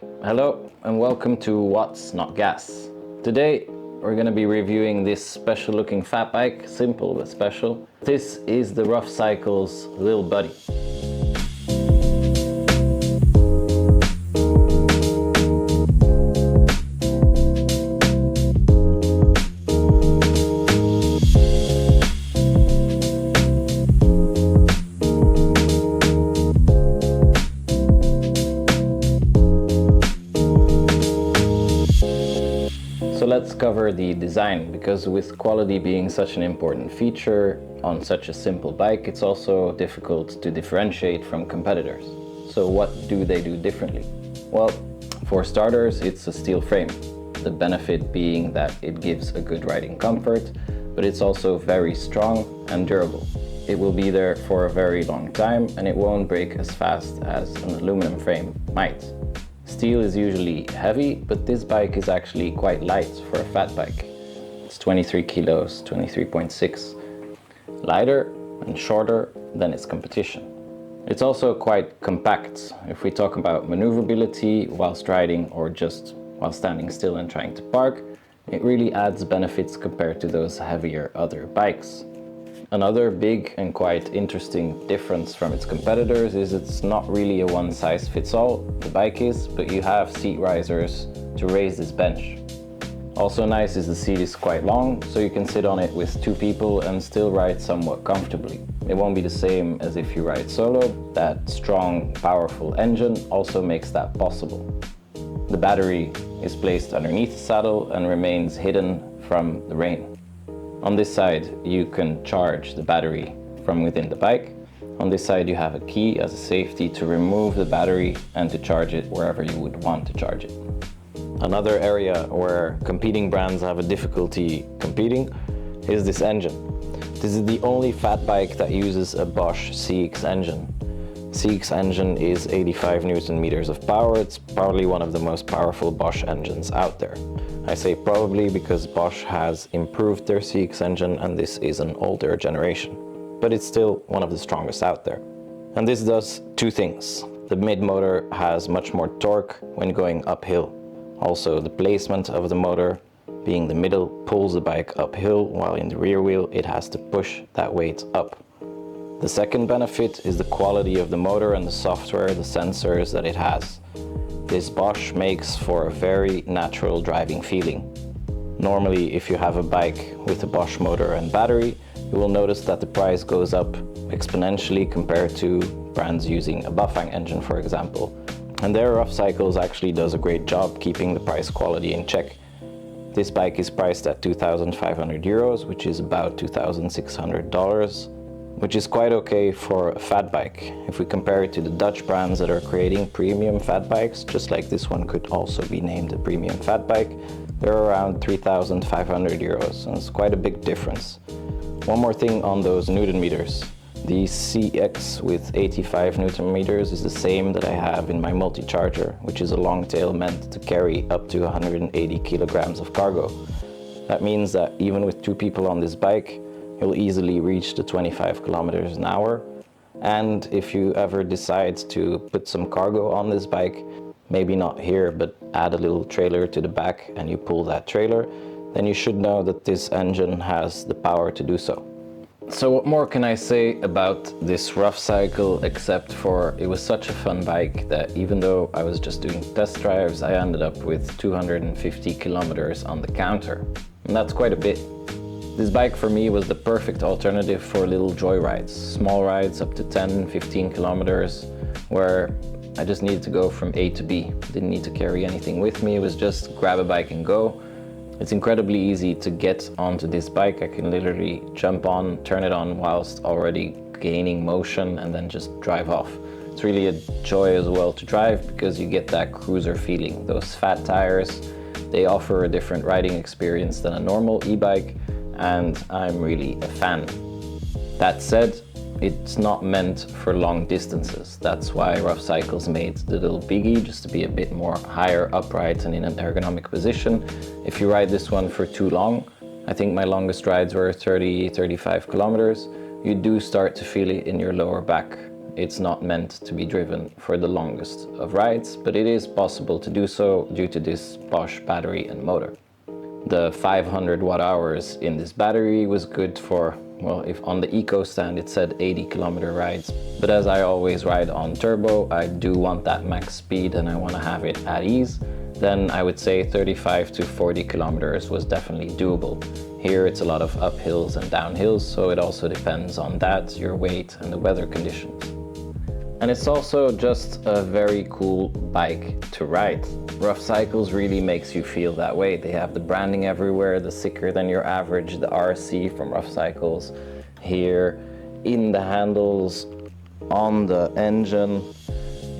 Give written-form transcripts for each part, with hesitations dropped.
Hello and welcome to Watts Not Gas. Today we're going to be reviewing this special looking fat bike, simple but special. This is the Ruff Cycles Lil'Buddy. So let's cover the design, because with quality being such an important feature on such a simple bike, it's also difficult to differentiate from competitors. So what do they do differently? Well, for starters, it's a steel frame. The benefit being that it gives a good riding comfort, but it's also very strong and durable. It will be there for a very long time and it won't break as fast as an aluminum frame might. Steel is usually heavy, but this bike is actually quite light for a fat bike. It's 23 kilos, 23.6. Lighter and shorter than its competition. It's also quite compact. If we talk about maneuverability whilst riding or just while standing still and trying to park, it really adds benefits compared to those heavier other bikes. Another big and quite interesting difference from its competitors is it's not really a one-size-fits-all. The bike is, but you have seat risers to raise this bench. Also nice is the seat is quite long, so you can sit on it with two people and still ride somewhat comfortably. It won't be the same as if you ride solo. That strong, powerful engine also makes that possible. The battery is placed underneath the saddle and remains hidden from the rain. On this side, you can charge the battery from within the bike. On this side, you have a key as a safety to remove the battery and to charge it wherever you would want to charge it. Another area where competing brands have a difficulty competing is this engine. This is the only fat bike that uses a Bosch CX engine. CX engine is 85 Newton meters of power. It's probably one of the most powerful Bosch engines out there. I say probably because Bosch has improved their CX engine and this is an older generation, but it's still one of the strongest out there. And this does two things. The mid motor has much more torque when going uphill. Also, the placement of the motor, being the middle, pulls the bike uphill, while in the rear wheel it has to push that weight up. The second benefit is the quality of the motor and the software, the sensors that it has. This Bosch makes for a very natural driving feeling. Normally, if you have a bike with a Bosch motor and battery, you will notice that the price goes up exponentially compared to brands using a Bafang engine, for example. And their Ruff Cycles actually does a great job keeping the price quality in check. This bike is priced at 2,500 euros, which is about $2,600. Which is quite okay for a fat bike. If we compare it to the Dutch brands that are creating premium fat bikes, just like this one could also be named a premium fat bike, they're around 3,500 euros, and it's quite a big difference. One more thing on those Newton meters. The CX with 85 Newton meters is the same that I have in my multi-charger, which is a long tail meant to carry up to 180 kilograms of cargo. That means that even with two people on this bike, you'll easily reach the 25 kilometers an hour. And if you ever decide to put some cargo on this bike, maybe not here, but add a little trailer to the back and you pull that trailer, then you should know that this engine has the power to do so. So what more can I say about this Ruff Cycle except for it was such a fun bike that even though I was just doing test drives, I ended up with 250 kilometers on the counter. And that's quite a bit. This bike for me was the perfect alternative for little joyrides, small rides up to 10-15 kilometers, where I just needed to go from A to B. Didn't need to carry anything with me, it was just grab a bike and go. It's incredibly easy to get onto this bike. I can literally jump on, turn it on whilst already gaining motion and then just drive off. It's really a joy as well to drive because you get that cruiser feeling. Those fat tires, they offer a different riding experience than a normal e-bike, and I'm really a fan. That said, it's not meant for long distances. That's why Ruff Cycles made the little biggie, just to be a bit more higher upright and in an ergonomic position. If you ride this one for too long, I think my longest rides were 30-35 kilometers, you do start to feel it in your lower back. it's not meant to be driven for the longest of rides, but it is possible to do so due to this Bosch battery and motor. The 500 watt hours in this battery was good for, well, if on the eco stand it said 80 kilometer rides, but as I always ride on turbo, I do want that max speed and I want to have it at ease, then I would say 35 to 40 kilometers was definitely doable. Here it's a lot of uphills and downhills, so it also depends on that, your weight and the weather conditions. And it's also just a very cool bike to ride. Ruff Cycles really makes you feel that way. They have the branding everywhere, the sicker than your average, the RC from Ruff Cycles here, in the handles, on the engine,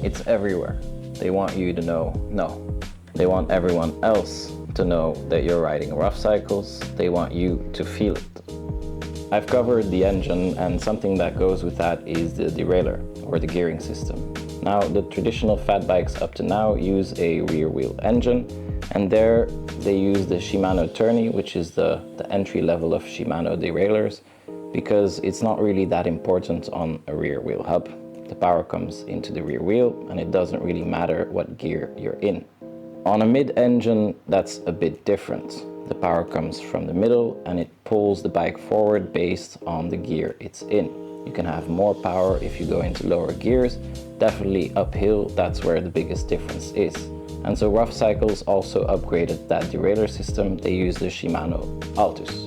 it's everywhere. They want you to know, no, they want everyone else to know that you're riding Ruff Cycles. They want you to feel it. I've covered the engine, and something that goes with that is the derailleur, or the gearing system. Now, the traditional fat bikes up to now use a rear wheel engine, and there they use the Shimano Tourney, which is the entry level of Shimano derailleurs, because it's not really that important on a rear wheel hub. The power comes into the rear wheel, and it doesn't really matter what gear you're in. On a mid-engine, that's a bit different. The power comes from the middle and it pulls the bike forward based on the gear it's in. You can have more power if you go into lower gears. Definitely uphill, that's where the biggest difference is. And so Ruff Cycles also upgraded that derailleur system. They use the Shimano Altus.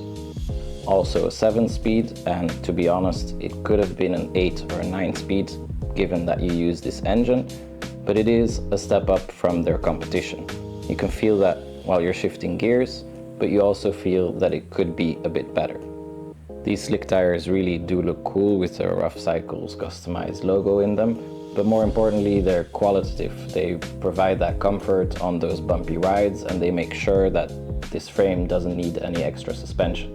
Also a 7-speed, and to be honest, it could have been an 8 or a 9-speed given that you use this engine, but it is a step up from their competition. You can feel that while you're shifting gears, but you also feel that it could be a bit better. These slick tires really do look cool with the Ruff Cycles customized logo in them, but more importantly, they're qualitative. They provide that comfort on those bumpy rides, and they make sure that this frame doesn't need any extra suspension.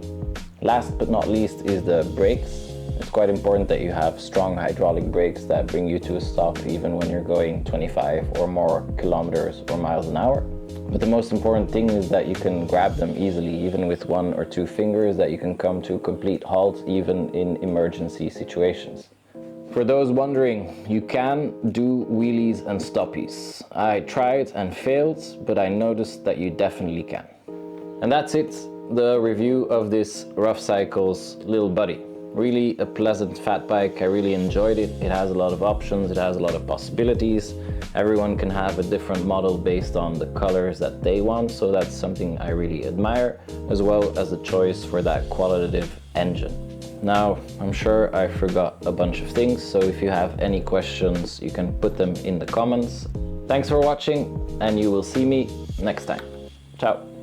Last but not least is the brakes. It's quite important that you have strong hydraulic brakes that bring you to a stop even when you're going 25 or more kilometers or miles an hour. But the most important thing is that you can grab them easily, even with 1 or 2 fingers, that you can come to a complete halt even in emergency situations. For those wondering, you can do wheelies and stoppies. I tried and failed, but I noticed that you definitely can. And that's it, the review of this Ruff Cycles Lil'Buddy. Really a pleasant fat bike. I really enjoyed it. It has a lot of options, it has a lot of possibilities. Everyone can have a different model based on the colors that they want, so that's something I really admire, as well as the choice for that qualitative engine. Now, I'm sure I forgot a bunch of things, so if you have any questions, you can put them in the comments. Thanks for watching, and you will see me next time. Ciao.